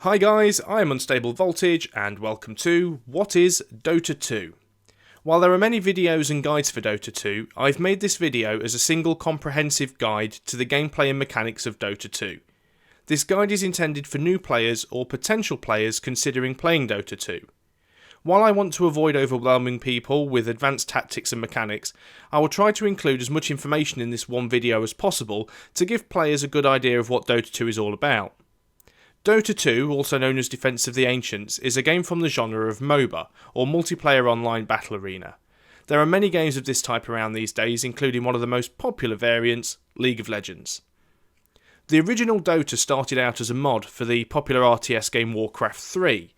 Hi guys, I am UnstableVoltage and welcome to What is Dota 2? While there are many videos and guides for Dota 2, I've made this video as a single comprehensive guide to the gameplay and mechanics of Dota 2. This guide is intended for new players or potential players considering playing Dota 2. While I want to avoid overwhelming people with advanced tactics and mechanics, I will try to include as much information in this one video as possible to give players a good idea of what Dota 2 is all about. Dota 2, also known as Defense of the Ancients, is a game from the genre of MOBA, or Multiplayer Online Battle Arena. There are many games of this type around these days, including one of the most popular variants, League of Legends. The original Dota started out as a mod for the popular RTS game Warcraft 3,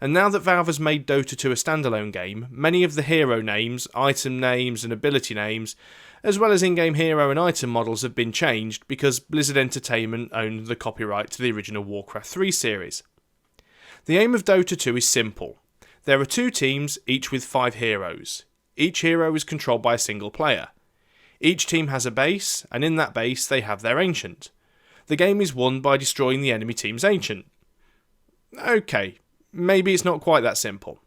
and now that Valve has made Dota 2 a standalone game, many of the hero names, item names and ability names, as well as in-game hero and item models have been changed because Blizzard Entertainment owned the copyright to the original Warcraft 3 series. The aim of Dota 2 is simple. There are two teams, each with 5 heroes. Each hero is controlled by a single player. Each team has a base, and in that base they have their ancient. The game is won by destroying the enemy team's ancient. Okay, maybe it's not quite that simple.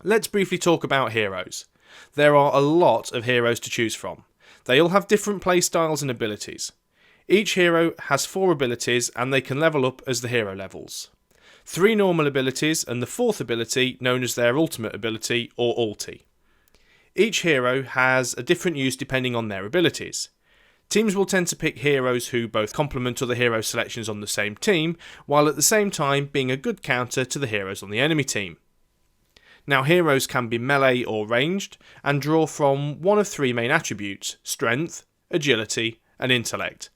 Let's briefly talk about heroes. There are a lot of heroes to choose from. They all have different playstyles and abilities. Each hero has 4 abilities and they can level up as the hero levels. 3 normal abilities and the 4th ability known as their ultimate ability or ulti. Each hero has a different use depending on their abilities. Teams will tend to pick heroes who both complement other hero selections on the same team, while at the same time being a good counter to the heroes on the enemy team. Now, heroes can be melee or ranged, and draw from one of 3 main attributes: strength, agility, and intellect.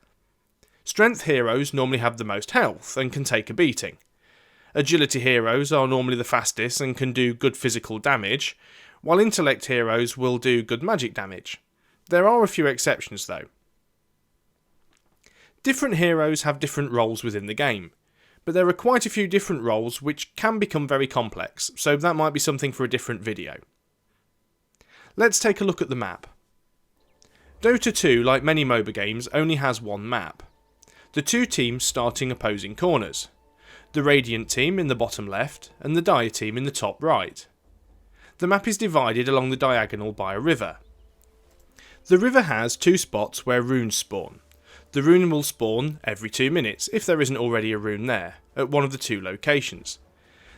Strength heroes normally have the most health and can take a beating. Agility heroes are normally the fastest and can do good physical damage, while intellect heroes will do good magic damage. There are a few exceptions though. Different heroes have different roles within the game, but there are quite a few different roles which can become very complex, so that might be something for a different video. Let's take a look at the map. Dota 2, like many MOBA games, only has one map. The two teams starting opposing corners. The Radiant team in the bottom left and the Dire team in the top right. The map is divided along the diagonal by a river. The river has 2 spots where runes spawn. The rune will spawn every 2 minutes, if there isn't already a rune there, at one of the 2 locations.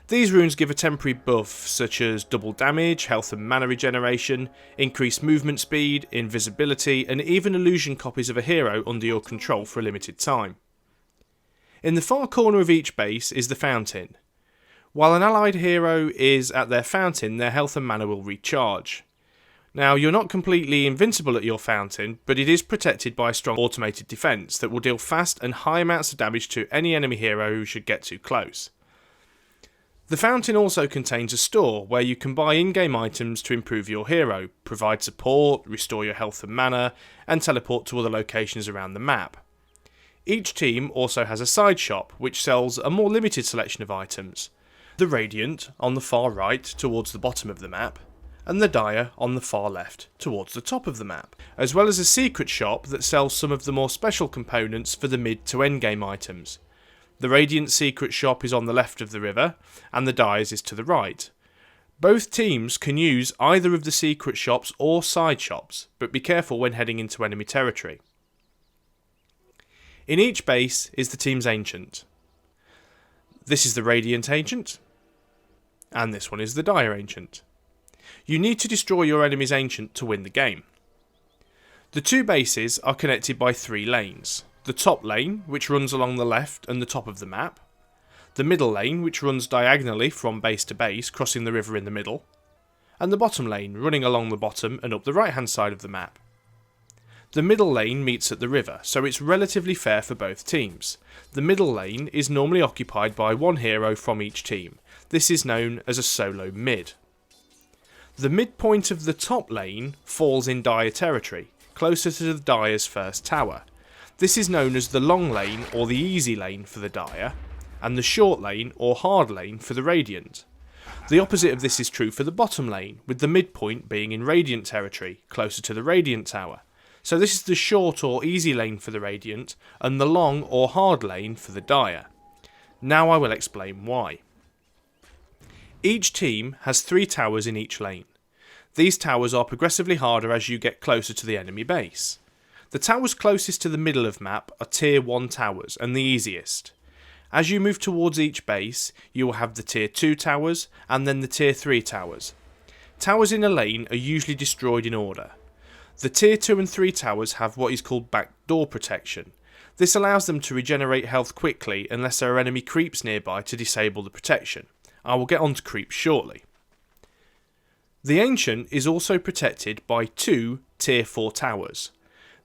These runes give a temporary buff such as double damage, health and mana regeneration, increased movement speed, invisibility, and even illusion copies of a hero under your control for a limited time. In the far corner of each base is the fountain. While an allied hero is at their fountain, their health and mana will recharge. Now, you're not completely invincible at your fountain, but it is protected by a strong automated defense that will deal fast and high amounts of damage to any enemy hero who should get too close. The fountain also contains a store where you can buy in-game items to improve your hero, provide support, restore your health and mana, and teleport to other locations around the map. Each team also has a side shop which sells a more limited selection of items. The Radiant on the far right towards the bottom of the map, and the Dire on the far left towards the top of the map, as well as a secret shop that sells some of the more special components for the mid to end game items. The Radiant secret shop is on the left of the river, and the Dire's is to the right. Both teams can use either of the secret shops or side shops, but be careful when heading into enemy territory. In each base is the team's ancient. This is the Radiant ancient, and this one is the Dire ancient. You need to destroy your enemy's ancient to win the game. The 2 bases are connected by 3 lanes. The top lane, which runs along the left and the top of the map. The middle lane, which runs diagonally from base to base, crossing the river in the middle. And the bottom lane, running along the bottom and up the right hand side of the map. The middle lane meets at the river, so it's relatively fair for both teams. The middle lane is normally occupied by 1 hero from each team. This is known as a solo mid. The midpoint of the top lane falls in Dire territory, closer to the Dire's first tower. This is known as the long lane or the easy lane for the Dire, and the short lane or hard lane for the Radiant. The opposite of this is true for the bottom lane, with the midpoint being in Radiant territory, closer to the Radiant tower. So this is the short or easy lane for the Radiant, and the long or hard lane for the Dire. Now I will explain why. Each team has 3 towers in each lane. These towers are progressively harder as you get closer to the enemy base. The towers closest to the middle of map are tier 1 towers and the easiest. As you move towards each base, you will have the tier 2 towers and then the tier 3 towers. Towers in a lane are usually destroyed in order. The tier 2 and 3 towers have what is called backdoor protection. This allows them to regenerate health quickly unless there are enemy creeps nearby to disable the protection. I will get onto creeps shortly. The Ancient is also protected by 2 tier 4 towers.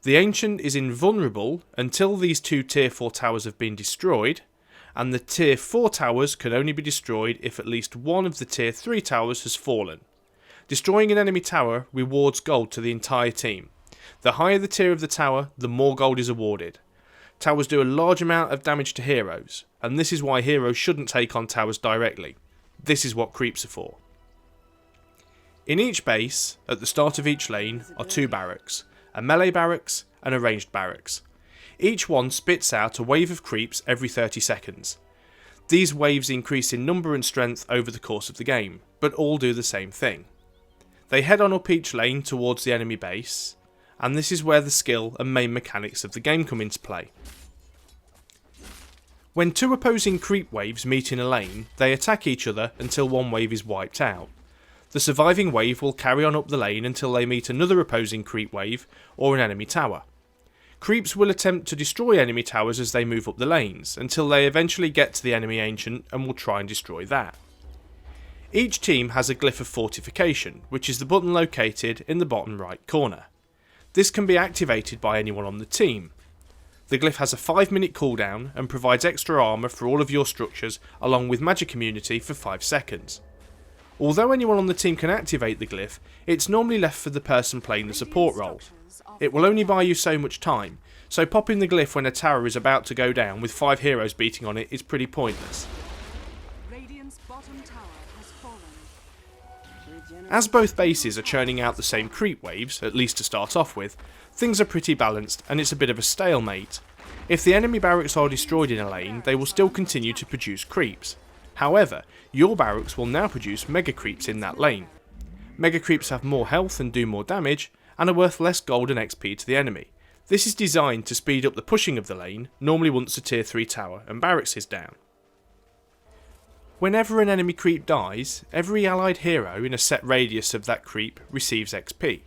The Ancient is invulnerable until these 2 tier 4 towers have been destroyed, and the tier 4 towers can only be destroyed if at least one of the tier 3 towers has fallen. Destroying an enemy tower rewards gold to the entire team. The higher the tier of the tower, the more gold is awarded. Towers do a large amount of damage to heroes, and this is why heroes shouldn't take on towers directly. This is what creeps are for. In each base, at the start of each lane, are 2 barracks, a melee barracks and a ranged barracks. Each one spits out a wave of creeps every 30 seconds. These waves increase in number and strength over the course of the game, but all do the same thing. They head on up each lane towards the enemy base, and this is where the skill and main mechanics of the game come into play. When 2 opposing creep waves meet in a lane, they attack each other until one wave is wiped out. The surviving wave will carry on up the lane until they meet another opposing creep wave or an enemy tower. Creeps will attempt to destroy enemy towers as they move up the lanes, until they eventually get to the enemy Ancient and will try and destroy that. Each team has a glyph of fortification, which is the button located in the bottom right corner. This can be activated by anyone on the team. The glyph has a 5-minute cooldown and provides extra armour for all of your structures along with magic immunity for 5 seconds. Although anyone on the team can activate the glyph, it's normally left for the person playing the support role. It will only buy you so much time, so popping the glyph when a tower is about to go down with 5 heroes beating on it is pretty pointless. As both bases are churning out the same creep waves, at least to start off with, things are pretty balanced and it's a bit of a stalemate. If the enemy barracks are destroyed in a lane, they will still continue to produce creeps. However, your barracks will now produce mega creeps in that lane. Mega creeps have more health and do more damage, and are worth less gold and XP to the enemy. This is designed to speed up the pushing of the lane, normally once a tier 3 tower and barracks is down. Whenever an enemy creep dies, every allied hero in a set radius of that creep receives XP.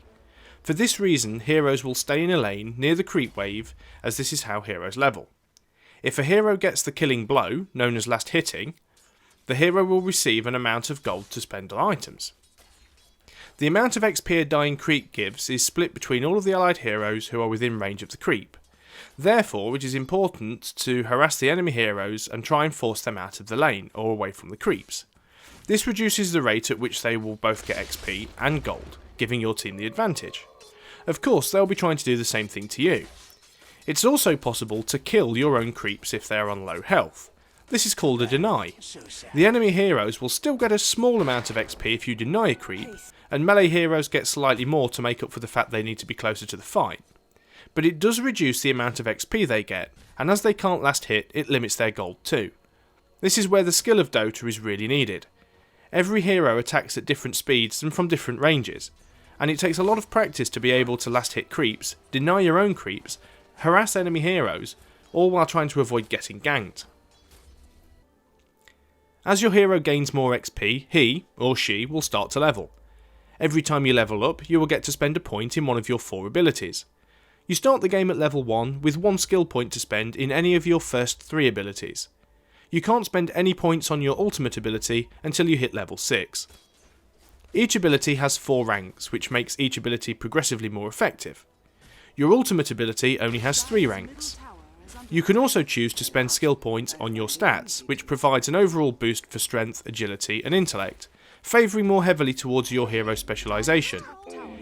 For this reason, heroes will stay in a lane near the creep wave, as this is how heroes level. If a hero gets the killing blow, known as last hitting, the hero will receive an amount of gold to spend on items. The amount of XP a dying creep gives is split between all of the allied heroes who are within range of the creep. Therefore, it is important to harass the enemy heroes and try and force them out of the lane or away from the creeps. This reduces the rate at which they will both get XP and gold, giving your team the advantage. Of course, they'll be trying to do the same thing to you. It's also possible to kill your own creeps if they are on low health. This is called a deny. The enemy heroes will still get a small amount of XP if you deny a creep, and melee heroes get slightly more to make up for the fact they need to be closer to the fight. But it does reduce the amount of XP they get, and as they can't last hit, it limits their gold too. This is where the skill of Dota is really needed. Every hero attacks at different speeds and from different ranges, and it takes a lot of practice to be able to last hit creeps, deny your own creeps, harass enemy heroes, all while trying to avoid getting ganked. As your hero gains more XP, he or she will start to level. Every time you level up, you will get to spend a point in one of your 4 abilities. You start the game at level 1 with 1 skill point to spend in any of your first 3 abilities. You can't spend any points on your ultimate ability until you hit level 6. Each ability has 4 ranks, which makes each ability progressively more effective. Your ultimate ability only has 3 ranks. You can also choose to spend skill points on your stats, which provides an overall boost for strength, agility and intellect, favouring more heavily towards your hero specialisation.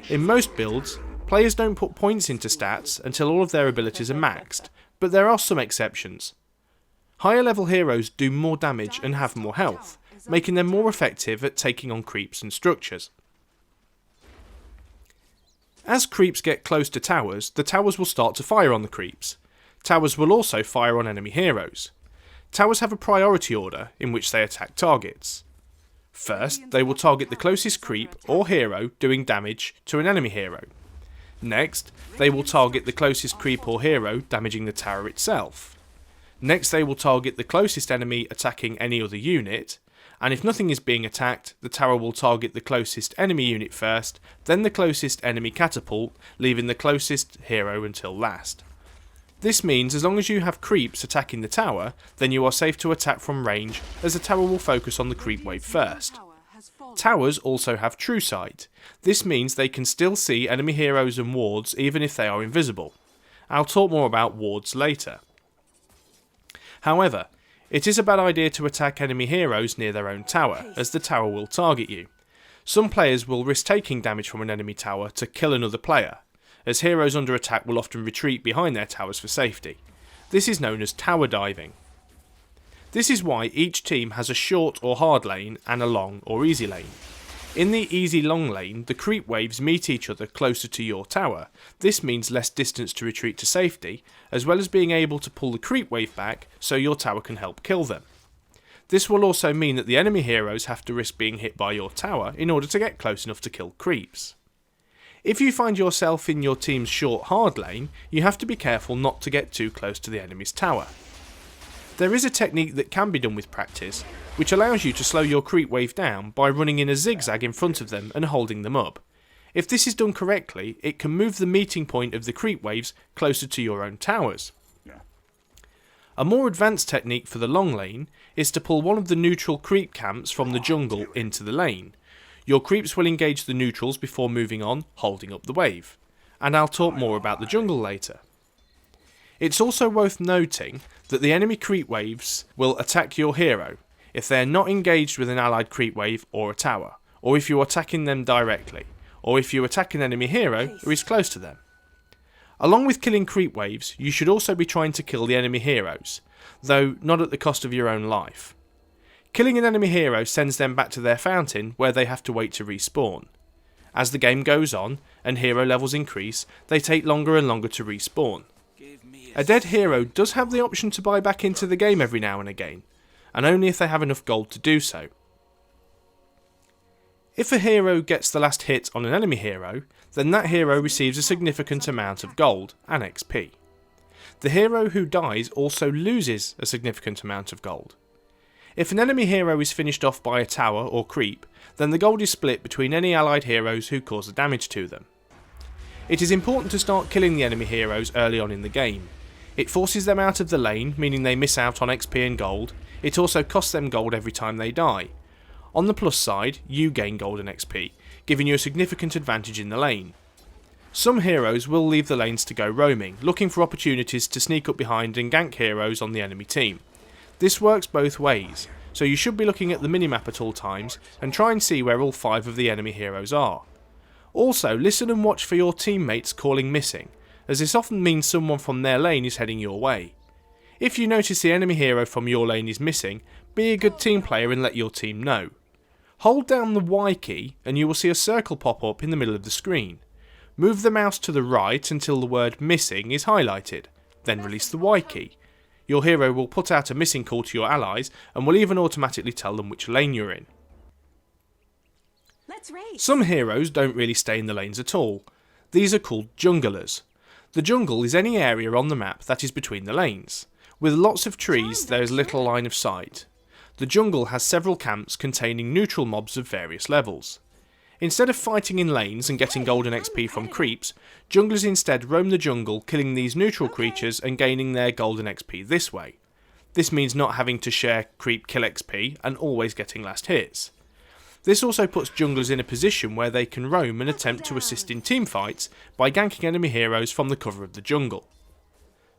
In most builds, players don't put points into stats until all of their abilities are maxed, but there are some exceptions. Higher level heroes do more damage and have more health, making them more effective at taking on creeps and structures. As creeps get close to towers, the towers will start to fire on the creeps. Towers will also fire on enemy heroes. Towers have a priority order in which they attack targets. First, they will target the closest creep or hero doing damage to an enemy hero. Next, they will target the closest creep or hero damaging the tower itself. Next, they will target the closest enemy attacking any other unit, and if nothing is being attacked, the tower will target the closest enemy unit first, then the closest enemy catapult, leaving the closest hero until last. This means as long as you have creeps attacking the tower, then you are safe to attack from range, as the tower will focus on the creep wave first. Towers also have true sight. This means they can still see enemy heroes and wards even if they are invisible. I'll talk more about wards later. However, it is a bad idea to attack enemy heroes near their own tower, as the tower will target you. Some players will risk taking damage from an enemy tower to kill another player, as heroes under attack will often retreat behind their towers for safety. This is known as tower diving. This is why each team has a short or hard lane and a long or easy lane. In the easy long lane, the creep waves meet each other closer to your tower. This means less distance to retreat to safety, as well as being able to pull the creep wave back so your tower can help kill them. This will also mean that the enemy heroes have to risk being hit by your tower in order to get close enough to kill creeps. If you find yourself in your team's short hard lane, you have to be careful not to get too close to the enemy's tower. There is a technique that can be done with practice, which allows you to slow your creep wave down by running in a zigzag in front of them and holding them up. If this is done correctly, it can move the meeting point of the creep waves closer to your own towers. A more advanced technique for the long lane is to pull one of the neutral creep camps from the jungle into the lane. Your creeps will engage the neutrals before moving on, holding up the wave. And I'll talk more about the jungle later. It's also worth noting that the enemy creep waves will attack your hero if they are not engaged with an allied creep wave or a tower, or if you are attacking them directly, or if you attack an enemy hero who is close to them. Along with killing creep waves, you should also be trying to kill the enemy heroes, though not at the cost of your own life. Killing an enemy hero sends them back to their fountain where they have to wait to respawn. As the game goes on and hero levels increase, they take longer and longer to respawn. A dead hero does have the option to buy back into the game every now and again, and only if they have enough gold to do so. If a hero gets the last hit on an enemy hero, then that hero receives a significant amount of gold and XP. The hero who dies also loses a significant amount of gold. If an enemy hero is finished off by a tower or creep, then the gold is split between any allied heroes who cause the damage to them. It is important to start killing the enemy heroes early on in the game. It forces them out of the lane, meaning they miss out on XP and gold. It also costs them gold every time they die. On the plus side, you gain gold and XP, giving you a significant advantage in the lane. Some heroes will leave the lanes to go roaming, looking for opportunities to sneak up behind and gank heroes on the enemy team. This works both ways, so you should be looking at the minimap at all times and try and see where all 5 of the enemy heroes are. Also, listen and watch for your teammates calling missing, as this often means someone from their lane is heading your way. If you notice the enemy hero from your lane is missing, be a good team player and let your team know. Hold down the Y key and you will see a circle pop up in the middle of the screen. Move the mouse to the right until the word missing is highlighted, then release the Y key. Your hero will put out a missing call to your allies and will even automatically tell them which lane you're in. Some heroes don't really stay in the lanes at all. These are called junglers. The jungle is any area on the map that is between the lanes. With lots of trees, there is little line of sight. The jungle has several camps containing neutral mobs of various levels. Instead of fighting in lanes and getting golden XP from creeps, junglers instead roam the jungle, killing these neutral creatures and gaining their golden XP this way. This means not having to share creep kill XP and always getting last hits. This also puts junglers in a position where they can roam and attempt to assist in teamfights by ganking enemy heroes from the cover of the jungle.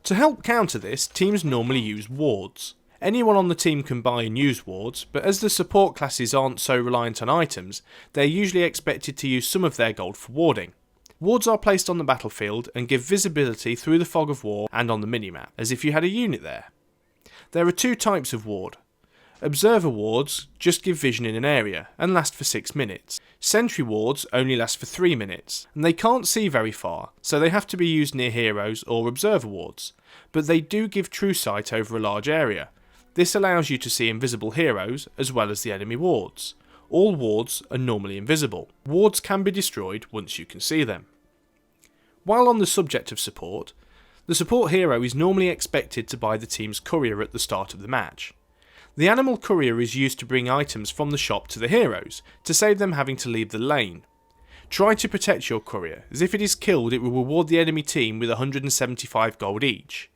To help counter this, teams normally use wards. Anyone on the team can buy and use wards, but as the support classes aren't so reliant on items, they're usually expected to use some of their gold for warding. Wards are placed on the battlefield and give visibility through the fog of war and on the minimap, as if you had a unit there. There are 2 types of ward. Observer wards just give vision in an area and last for 6 minutes. Sentry wards only last for 3 minutes, and they can't see very far, so they have to be used near heroes or observer wards, but they do give true sight over a large area. This allows you to see invisible heroes as well as the enemy wards. All wards are normally invisible. Wards can be destroyed once you can see them. While on the subject of support, the support hero is normally expected to buy the team's courier at the start of the match. The animal courier is used to bring items from the shop to the heroes, to save them having to leave the lane. Try to protect your courier, as if it is killed it will reward the enemy team with 175 gold each.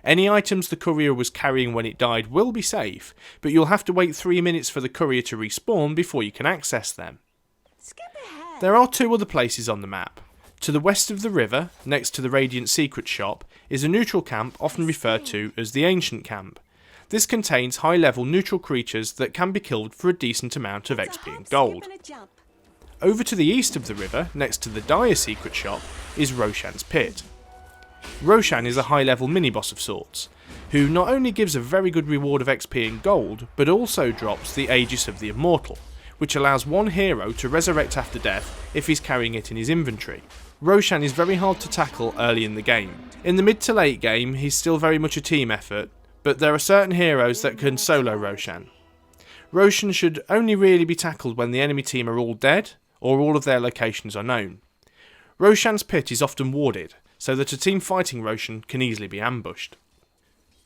Any items the courier was carrying when it died will be safe, but you'll have to wait 3 minutes for the courier to respawn before you can access them. There are 2 other places on the map. To the west of the river, next to the Radiant Secret Shop, is a neutral camp often referred to as the Ancient Camp. This contains high-level neutral creatures that can be killed for a decent amount of XP and gold. Over to the east of the river, next to the Dire Secret Shop, is Roshan's Pit. Roshan is a high-level mini-boss of sorts, who not only gives a very good reward of XP and gold, but also drops the Aegis of the Immortal, which allows one hero to resurrect after death if he's carrying it in his inventory. Roshan is very hard to tackle early in the game. In the mid to late game, he's still very much a team effort, but there are certain heroes that can solo Roshan. Roshan should only really be tackled when the enemy team are all dead, or all of their locations are known. Roshan's Pit is often warded, so that a team fighting Roshan can easily be ambushed.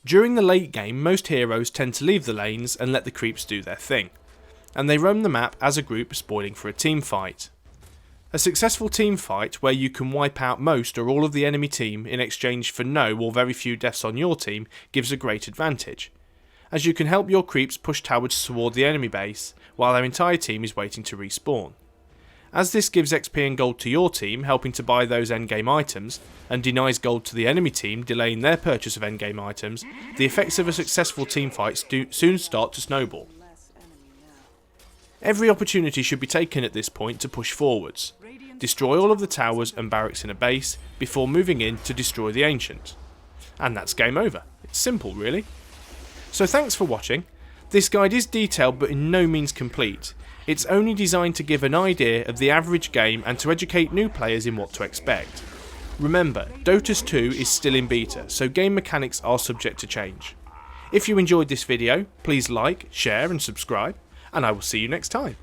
During the late game, most heroes tend to leave the lanes and let the creeps do their thing, and they roam the map as a group spoiling for a team fight. A successful team fight where you can wipe out most or all of the enemy team in exchange for no or very few deaths on your team gives a great advantage, as you can help your creeps push towers toward the enemy base while their entire team is waiting to respawn. As this gives XP and gold to your team, helping to buy those endgame items, and denies gold to the enemy team, delaying their purchase of endgame items, the effects of a successful teamfight soon start to snowball. Every opportunity should be taken at this point to push forwards. Destroy all of the towers and barracks in a base before moving in to destroy the Ancient. And that's game over. It's simple, really. So thanks for watching. This guide is detailed but in no means complete. It's only designed to give an idea of the average game and to educate new players in what to expect. Remember, Dota 2 is still in beta, so game mechanics are subject to change. If you enjoyed this video, please like, share and subscribe, and I will see you next time.